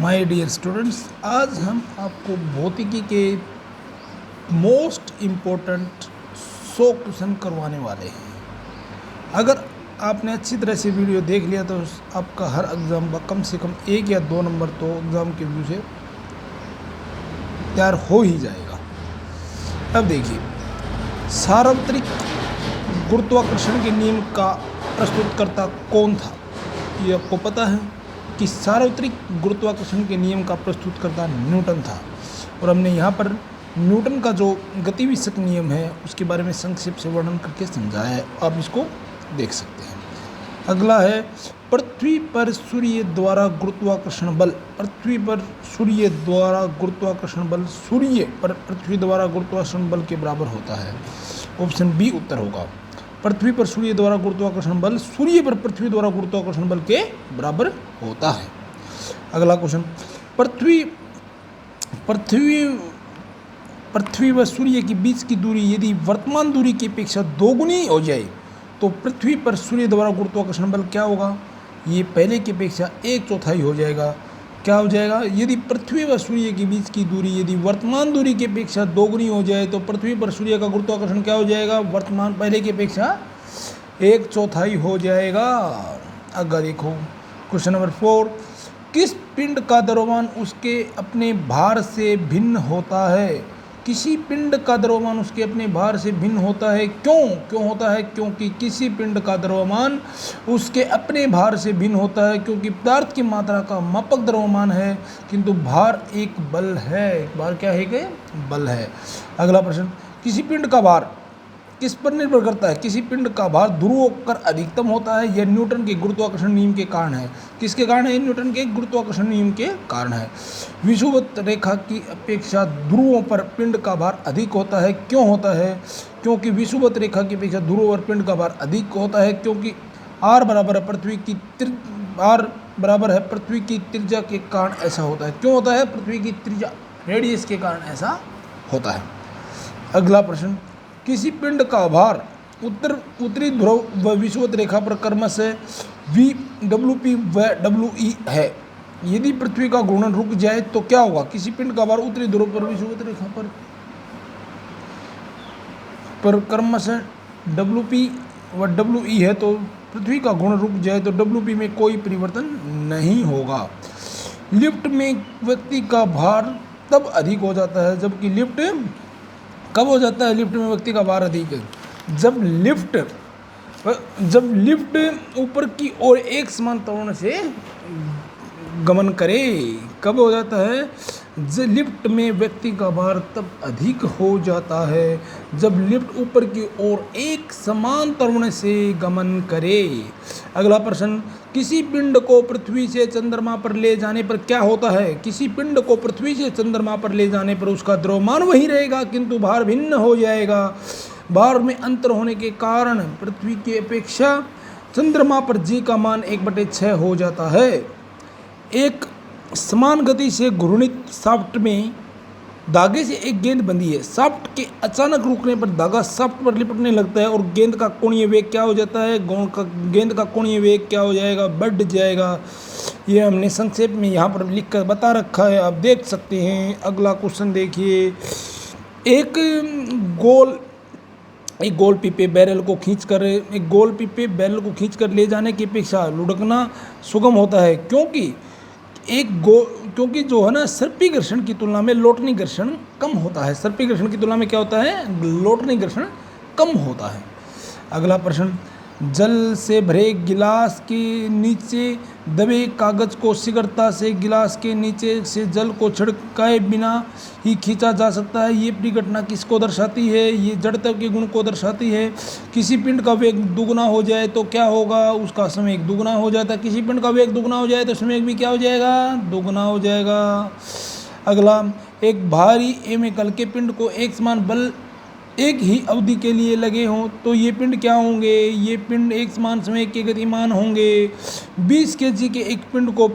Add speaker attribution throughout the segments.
Speaker 1: My dear students, आज हम आपको भौतिकी के मोस्ट इम्पोर्टेंट 100 क्वेश्चन करवाने वाले हैं। अगर आपने अच्छी तरह से वीडियो देख लिया तो आपका हर एग्ज़ाम का कम से कम 1 या 2 नंबर तो एग्ज़ाम के व्यू से तैयार हो ही जाएगा। अब देखिए, सार्वत्रिक गुरुत्वाकर्षण के नियम का प्रस्तुतकर्ता कौन था? ये आपको पता है कि सार्वत्रिक गुरुत्वाकर्षण के नियम का प्रस्तुतकर्ता न्यूटन था। और हमने यहाँ पर न्यूटन का जो गतिविषयक नियम है उसके बारे में संक्षेप से वर्णन करके समझाया है, आप इसको देख सकते हैं। अगला है पृथ्वी पर सूर्य द्वारा गुरुत्वाकर्षण बल। पृथ्वी पर सूर्य द्वारा गुरुत्वाकर्षण बल सूर्य पर पृथ्वी द्वारा गुरुत्वाकर्षण बल के बराबर होता है। ऑप्शन बी उत्तर होगा। पृथ्वी पर सूर्य द्वारा गुरुत्वाकर्षण बल सूर्य पर पृथ्वी द्वारा गुरुत्वाकर्षण बल के बराबर होता है। अगला क्वेश्चन, पृथ्वी व सूर्य के बीच की दूरी यदि वर्तमान दूरी की अपेक्षा दोगुनी हो जाए तो पृथ्वी पर सूर्य द्वारा गुरुत्वाकर्षण बल क्या होगा? ये पहले की अपेक्षा 1/4 हो जाएगा। क्या हो जाएगा? यदि पृथ्वी व सूर्य के बीच की दूरी यदि वर्तमान दूरी की अपेक्षा दोगुनी हो जाए तो पृथ्वी पर सूर्य का गुरुत्वाकर्षण क्या हो जाएगा? वर्तमान पहले की अपेक्षा 1/4 हो जाएगा। अगर देखो क्वेश्चन नंबर 4, किस पिंड का द्रव्यमान उसके अपने भार से भिन्न होता है? किसी पिंड का द्रव्यमान उसके अपने भार से भिन्न होता है। क्यों होता है? क्योंकि किसी पिंड का द्रव्यमान उसके अपने भार से भिन्न होता है क्योंकि पदार्थ की मात्रा का मापक द्रव्यमान है किंतु भार एक बल है। भार क्या है? कि बल है। अगला प्रश्न, किसी पिंड का भार किस पर निर्भर करता है? किसी पिंड का भार ध्रुवों पर अधिकतम होता है। यह न्यूटन के गुरुत्वाकर्षण नियम के कारण है। किसके कारण है? न्यूटन के गुरुत्वाकर्षण नियम के कारण है। विषुवत रेखा की अपेक्षा ध्रुवों पर पिंड का भार अधिक होता है। क्यों होता है? क्योंकि विषुवत रेखा की अपेक्षा ध्रुवों पर पिंड का भार अधिक होता है क्योंकि r बराबर है पृथ्वी की त्रिज्या के कारण ऐसा होता है। क्यों होता है? पृथ्वी की त्रिज्या रेडियस के कारण ऐसा होता है। अगला प्रश्न, किसी पिंड का भार उत्तरी ध्रुव व विषुवत रेखा पर क्रमशः VWP व WE है। यदि पृथ्वी का घूर्णन रुक जाए तो क्या होगा? किसी पिंड का भार उत्तरी ध्रुव पर विषुवत रेखा पर क्रमशः WP व WE है तो पृथ्वी का घूर्णन रुक जाए तो WP में कोई परिवर्तन नहीं होगा। लिफ्ट में व्यक्ति का भार तब अधिक हो जाता है जबकि लिफ्ट कब हो जाता है? लिफ्ट में व्यक्ति का भार अधिक है जब लिफ्ट ऊपर की ओर एक समान त्वरण से गमन करे। कब हो जाता है? जब लिफ्ट में व्यक्ति का भार तब अधिक हो जाता है जब लिफ्ट ऊपर की ओर एक समान त्वरण से गमन करे। अगला प्रश्न, किसी पिंड को पृथ्वी से चंद्रमा पर ले जाने पर क्या होता है? किसी पिंड को पृथ्वी से चंद्रमा पर ले जाने पर उसका द्रव्यमान वही रहेगा किंतु भार भिन्न हो जाएगा। भार में अंतर होने के कारण पृथ्वी की अपेक्षा चंद्रमा पर g का मान 1/6 हो जाता है। एक समान गति से घूर्णित शाफ्ट में धागे से एक गेंद बंधी है। शाफ्ट के अचानक रुकने पर धागा शाफ्ट पर लिपटने लगता है और गेंद का कोणीय वेग क्या हो जाता है? गेंद का कोणीय वेग क्या हो जाएगा? बढ़ जाएगा। ये हमने संक्षेप में यहाँ पर लिख कर बता रखा है, आप देख सकते हैं। अगला क्वेश्चन देखिए, एक गोल पीपे बैरल को खींचकर ले जाने की अपेक्षा लुढ़कना सुगम होता है क्योंकि जो है ना, सर्पी घर्षण की तुलना में लोटनी घर्षण कम होता है। सर्पी घर्षण की तुलना में क्या होता है? लोटनी घर्षण कम होता है। अगला प्रश्न, जल से भरे गिलास के नीचे दबे कागज को शीघ्रता से गिलास के नीचे से जल को छिड़काए बिना ही खींचा जा सकता है। ये परिघटना किसको दर्शाती है? ये जड़त्व के गुण को दर्शाती है। किसी पिंड का वेग दुगुना हो जाए तो क्या होगा? उसका संवेग दुगुना हो जाता है। किसी पिंड का वेग दुगुना हो जाए तो संवेग भी क्या हो जाएगा? दुगुना हो जाएगा। अगला, एक भारी एवं हल्के पिंड को एक समान बल एक ही अवधि के लिए लगे हों तो ये पिंड क्या होंगे? ये पिंड एक समान समय के गतिमान होंगे। 20 kg के एक पिंड को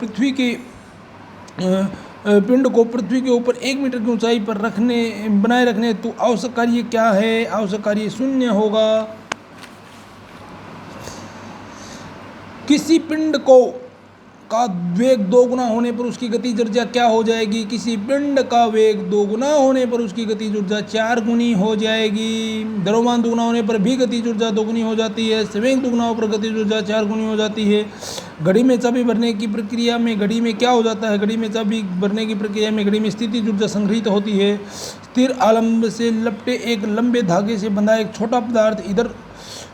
Speaker 1: पृथ्वी के ऊपर 1 मीटर की ऊंचाई पर बनाए रखने तो आवश्यक कार्य क्या है? आवश्यक कार्य 0 होगा। किसी पिंड का वेग दोगुना होने पर उसकी गतिज ऊर्जा क्या हो जाएगी? किसी पिंड का वेग दोगुना होने पर उसकी गतिज ऊर्जा 4 गुनी हो जाएगी। द्रव्यमान दुगुना होने पर भी गतिज ऊर्जा दोगुनी हो जाती है। संवेग दुगुना होने पर गतिज ऊर्जा 4 गुनी हो जाती है। घड़ी में चाबी भरने की प्रक्रिया में घड़ी में क्या हो जाता है? घड़ी में चाबी भरने की प्रक्रिया में घड़ी में स्थितिज ऊर्जा संग्रहित होती है। स्थिर आलम्ब से लपटे एक लंबे धागे से बंधा एक छोटा पदार्थ इधर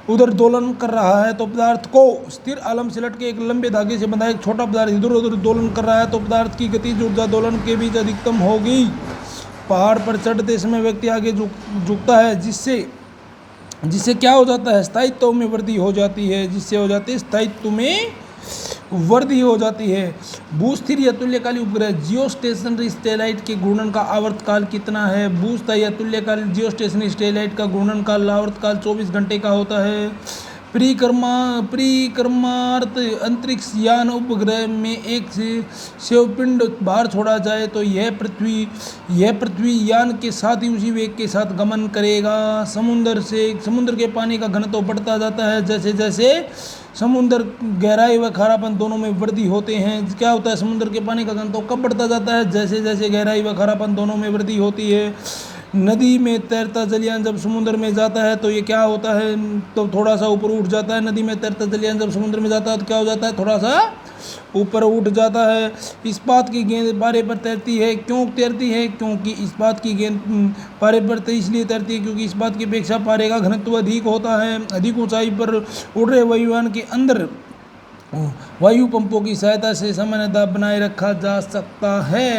Speaker 1: उधर दोलन कर रहा है तो पदार्थ को स्थिर आलम से लटके एक लंबे धागे से बंधा एक छोटा पदार्थ इधर उधर दोलन कर रहा है तो पदार्थ की गतिज ऊर्जा दोलन के बीच अधिकतम होगी। पहाड़ पर चढ़ते समय व्यक्ति आगे झुकता है जिससे क्या हो जाता है? स्थायित्व में वृद्धि हो जाती है। जिससे हो जाती है स्थायित्व में वृद्धि हो जाती है। भूस्थिर या तुल्यकालिक उपग्रह जियोस्टेशनरी सैटेलाइट के घूर्णन का आवर्तकाल कितना है? भूस्थिर या तुल्यकालिक जियोस्टेशनरी सैटेलाइट का घूर्णन काल आवर्तकाल 24 घंटे का होता है। परिक्रमार्थ अंतरिक्ष यान उपग्रह में एक शिवपिंड बाहर छोड़ा जाए तो यह पृथ्वी यान के साथ ही उसी वेग के साथ गमन करेगा। समुद्र के पानी का घनत्व बढ़ता जाता है जैसे जैसे समुद्र गहराई व खारापन दोनों में वृद्धि होते हैं। क्या होता है? समुद्र के पानी का घनत्व कब बढ़ता जाता है? जैसे जैसे गहराई व खारापन दोनों में वृद्धि होती है। नदी में तैरता जलयान जब समुद्र में जाता है तो ये क्या होता है? तो थोड़ा सा ऊपर उठ जाता है। नदी में तैरता जलयान जब समुद्र में जाता है तो क्या हो जाता है? थोड़ा सा ऊपर उठ जाता है। इस्पात की गेंद पारे पर तैरती है। क्यों तैरती है? क्योंकि इस्पात की गेंद पारे पर इसलिए तैरती है क्योंकि इस्पात की अपेक्षा पारे का घनत्व अधिक होता है। अधिक ऊंचाई पर उड़ रहे वायुयान के अंदर वायु पंपों की सहायता से सामान्य दाब बनाए रखा जा सकता है।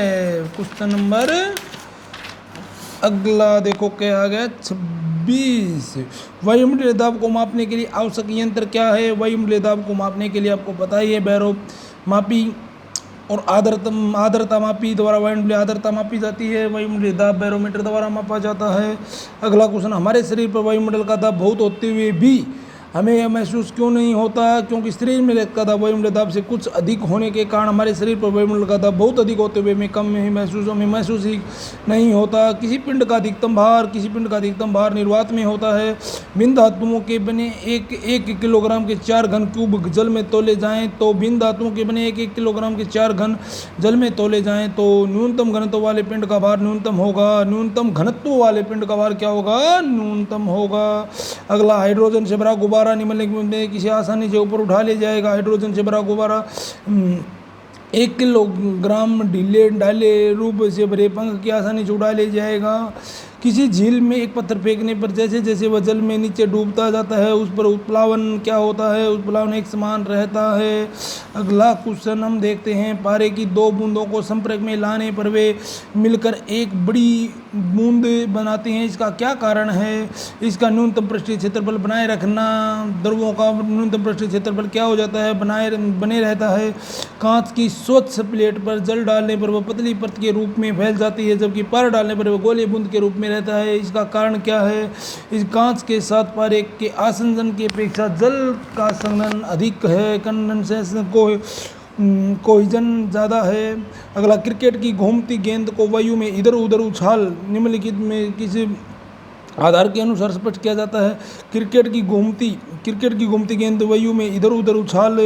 Speaker 1: क्वेश्चन नंबर अगला देखो क्या आ गया 26। वायुमंडलीय दाब को मापने के लिए आवश्यक यंत्र क्या है? वायुमंडलीय दाब को मापने के लिए आपको पता ही है बैरो मापी और आर्द्रता मापी द्वारा वायुमंडलीय आर्द्रता मापी जाती है। वायुमंडलीय दाब बैरोमीटर द्वारा मापा जाता है। अगला क्वेश्चन, हमारे शरीर पर वायुमंडल का दाब बहुत होते हुए भी हमें यह महसूस क्यों नहीं होता? क्योंकि शरीर में का दाब वायुमंडलीय दाब से कुछ अधिक होने के कारण हमारे शरीर पर वायुमंडल का दाब बहुत अधिक होते हुए हमें महसूस ही नहीं होता। किसी पिंड का अधिकतम भार निर्वात में होता है। भिन्न धातुओं के बने एक किलोग्राम के 4 घन क्यूब जल में तोले जाएं तो भिन्न धातुओं के बने 1 किलोग्राम के 4 घन जल में तोले जाएं तो न्यूनतम घनत्व वाले पिंड का भार न्यूनतम होगा। न्यूनतम घनत्व वाले पिंड का भार क्या होगा? न्यूनतम होगा। अगला, हाइड्रोजन से भरा गुब्बारा निम्नलिखित में किसी आसानी से ऊपर उठा ले जाएगा। हाइड्रोजन से भरा गुब्बारा 1 किलोग्राम ढीले रूप से भरे पंख की आसानी से उड़ा ले जाएगा। किसी झील में एक पत्थर फेंकने पर जैसे जैसे वह जल में नीचे डूबता जाता है उस पर उत्प्लावन क्या होता है? उत्प्लावन एक समान रहता है। अगला क्वेश्चन हम देखते हैं, पारे की 2 बूंदों को संपर्क में लाने पर वे मिलकर एक बड़ी बूंद बनाते हैं, इसका क्या कारण है? इसका न्यूनतम पृष्ठीय क्षेत्रफल बनाए रखना। द्रवों का न्यूनतम पृष्ठीय क्षेत्रफल क्या हो जाता है? बने रहता है। कांच की स्वच्छ प्लेट पर जल डालने पर वह पतली परत के रूप में फैल जाती है जबकि पारा डालने पर वह गोली बूंद के रूप में रहता है, इसका कारण क्या है? इस कांच के साथ पारे के आसंजन की अपेक्षा जल का संघनन अधिक है, कंडेंसेशन कोहिजन ज़्यादा है। अगला, क्रिकेट की घूमती गेंद को वायु में इधर उधर उछाल निम्नलिखित में किसी आधार के अनुसार स्पष्ट किया जाता है। क्रिकेट की घूमती गेंद वायु में इधर उधर उछाल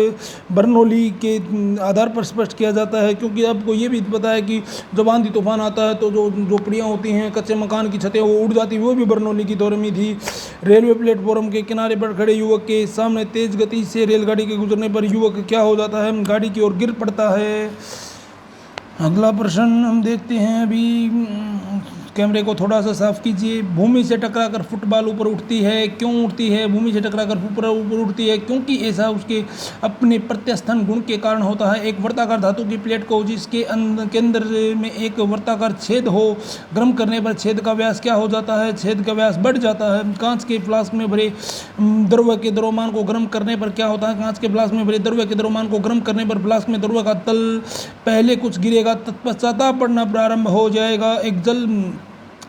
Speaker 1: बर्नौली के आधार पर स्पष्ट किया जाता है, क्योंकि आपको ये भी पता है कि जब आंधी तूफान आता है तो जो झोपड़ियाँ होती हैं, कच्चे मकान की छतें वो उड़ जाती है, वो भी बर्नौली की दौर में थी। रेलवे प्लेटफॉर्म के किनारे पर खड़े युवक के सामने तेज गति से रेलगाड़ी के गुजरने पर युवक क्या हो जाता है? गाड़ी की ओर गिर पड़ता है। अगला प्रश्न हम देखते हैं अभी। कैमरे को थोड़ा सा साफ कीजिए। भूमि से टकराकर फुटबॉल ऊपर उठती है, क्यों उठती है? भूमि से टकराकर ऊपर उठती है क्योंकि ऐसा उसके अपने प्रत्यास्थान गुण के कारण होता है। एक वर्ताकार धातु की प्लेट को जिसके केंद्र में एक वर्ताकार छेद हो, गर्म करने पर छेद का व्यास क्या हो जाता है? छेद का व्यास बढ़ जाता है। कांच के फ्लास्क में भरे द्रव्य के द्रव्यमान को गर्म करने पर क्या होता है? कांच के फ्लास्क में भरे द्रव्य के द्रव्यमान को गर्म करने पर फ्लास्क में द्रव्य का तल पहले कुछ गिरेगा, तत्पश्चात पड़ना प्रारंभ हो जाएगा। एक जल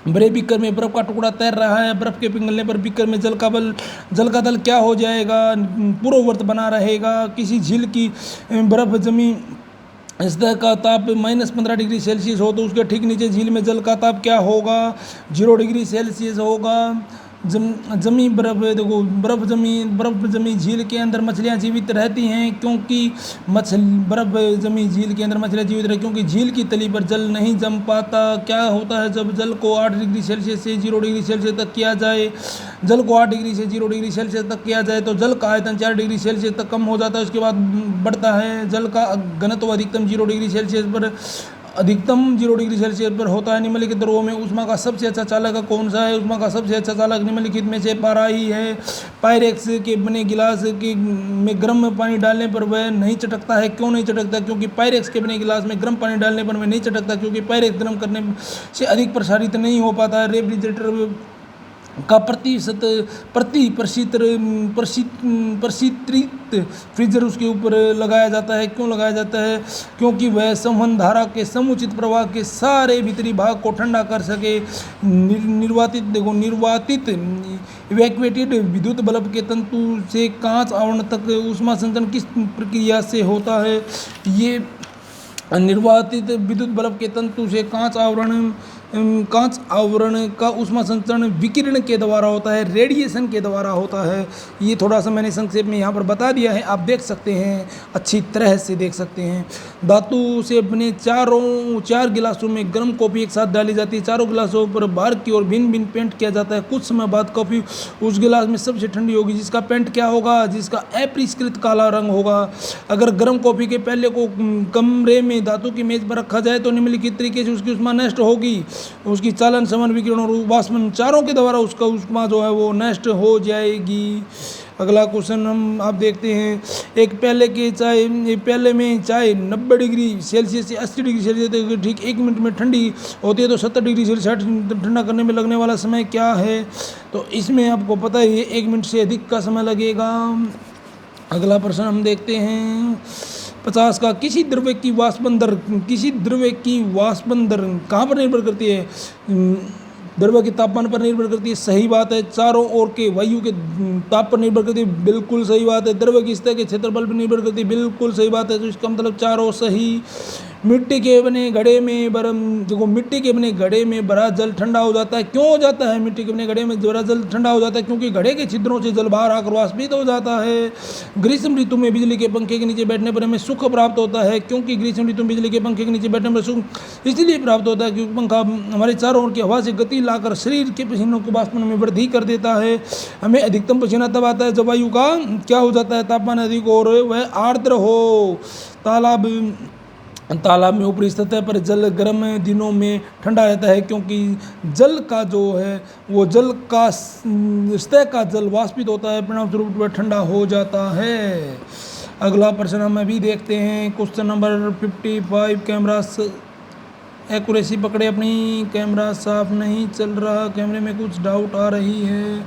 Speaker 1: भरे बीकर में बर्फ का टुकड़ा तैर रहा है। बर्फ के पिघलने पर बीकर में जल का तल क्या हो जाएगा? पूर्ववर्त बना रहेगा। किसी झील की बर्फ जमी सतह का ताप -15 डिग्री सेल्सियस हो तो उसके ठीक नीचे झील में जल का ताप क्या होगा? 0 डिग्री सेल्सियस होगा। जमी बर्फ, देखो बर्फ जमी झील के अंदर मछलियाँ जीवित रहती हैं क्योंकि बर्फ जमी झील के अंदर मछलियाँ जीवित रहती क्योंकि झील की तली पर जल नहीं जम पाता। क्या होता है जब जल को 8 डिग्री सेल्सियस से 0 डिग्री सेल्सियस तक किया जाए, जल को 8 डिग्री से 0 डिग्री सेल्सियस तक किया जाए तो जल का आयतन 4 डिग्री सेल्सियस तक कम हो जाता है, उसके बाद बढ़ता है। जल का घनत्व अधिकतम 0 डिग्री सेल्सियस पर होता है। निम्नलिखित ध्रुवों में ऊष्मा का सबसे अच्छा चालक कौन सा है? ऊष्मा का सबसे अच्छा चालक निम्नलिखित में से पारा ही है। पायरेक्स के बने गिलास में गर्म पानी डालने पर वह नहीं चटकता है। क्यों नहीं चटकता? क्योंकि पायरेक्स के बने गिलास में गर्म पानी डालने पर वह नहीं चटकता, क्योंकि पायरेक्स गर्म करने से अधिक प्रसारित नहीं हो पाता है। रेफ्रिजरेटर का प्रशीतृत फ्रीजर उसके ऊपर लगाया जाता है। क्यों लगाया जाता है? क्योंकि वह संवहन धारा के समुचित प्रवाह के सारे भीतरी भाग को ठंडा कर सके। निर्वातित इवैक्यूएटेड विद्युत बल्ब के तंतु से कांच आवरण तक ऊष्मा संचरण किस प्रक्रिया से होता है? ये निर्वातित विद्युत बल्ब के तंतु से कांच आवरण का ऊष्मा संचरण विकिरण के द्वारा होता है, रेडिएशन के द्वारा होता है। ये थोड़ा सा मैंने संक्षेप में यहाँ पर बता दिया है, आप देख सकते हैं, अच्छी तरह से देख सकते हैं। धातु से बने 4 गिलासों में गर्म कॉफ़ी एक साथ डाली जाती है। चारों गिलासों पर बाहर की ओर भिन्न भिन्न पेंट किया जाता है। कुछ समय बाद कॉफ़ी उस गिलास में सबसे ठंडी होगी जिसका पेंट क्या होगा? जिसका अपरिष्कृत काला रंग होगा। अगर गर्म कॉफ़ी के प्याले को कमरे में धातु की मेज पर रखा जाए तो निम्नलिखित तरीके से उसकी ऊष्मा नष्ट होगी। उसकी चालन, समन, विकिरण और वाष्पन चारों के द्वारा उसका ऊष्मा जो है वो नष्ट हो जाएगी। अगला क्वेश्चन आप देखते हैं। एक प्याले में चाय 90 डिग्री सेल्सियस से 80 डिग्री सेल्सियस तक ठीक 1 मिनट में ठंडी होती है तो 70 डिग्री सेल्सियस ठंडा करने में लगने वाला समय क्या है? तो इसमें आपको पता ही है 1 मिनट से अधिक का समय लगेगा। अगला प्रश्न हम देखते हैं 50 का किसी द्रव्य की वाष्पन दर कहाँ पर निर्भर करती है? द्रव्य के तापमान पर निर्भर करती है। सही बात है। चारों ओर के वायु के ताप पर निर्भर करती है। बिल्कुल सही बात है। द्रव्य की सतह के क्षेत्रफल पर निर्भर करती है। बिल्कुल सही बात है। तो इसका मतलब चारों सही। मिट्टी के बने घड़े में भरा जल ठंडा हो जाता है। क्यों हो जाता है? मिट्टी के बने घड़े में भरा जल ठंडा हो जाता है क्योंकि घड़े के छिद्रों से जल बाहर आकर वाष्पित हो जाता है। ग्रीष्म ऋतु में बिजली के पंखे के नीचे बैठने पर हमें सुख प्राप्त होता है। क्योंकि ग्रीष्म ऋतु में बिजली के पंखे के नीचे बैठने पर सुख इसलिए प्राप्त होता है क्योंकि पंखा हमारे चारों ओर की हवा से गति लाकर शरीर के पसीनों के वाष्पन में वृद्धि कर देता है। हमें अधिकतम पसीना तब आता है जब वायु का क्या हो जाता है? तापमान अधिक और वह आर्द्र हो। तालाब में ऊपरी सतह पर जल गर्म दिनों में ठंडा रहता है क्योंकि जल का जो है वो सतह का जल वाष्पित होता है, परिणाम स्वरूप वह ठंडा हो जाता है। अगला प्रश्न हम अभी देखते हैं क्वेश्चन नंबर 55। कैमरा एक्यूरेसी पकड़े अपनी। कैमरा साफ नहीं चल रहा, कैमरे में कुछ डाउट आ रही है,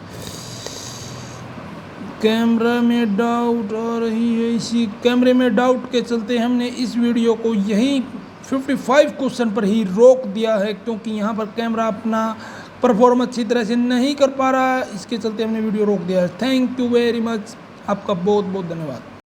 Speaker 1: कैमरा में डाउट आ रही है। इसी कैमरे में डाउट के चलते हमने इस वीडियो को यहीं 55 क्वेश्चन पर ही रोक दिया है क्योंकि यहाँ पर कैमरा अपना परफॉर्म अच्छी तरह से नहीं कर पा रहा है। इसके चलते हमने वीडियो रोक दिया है। थैंक यू वेरी मच, आपका बहुत बहुत धन्यवाद।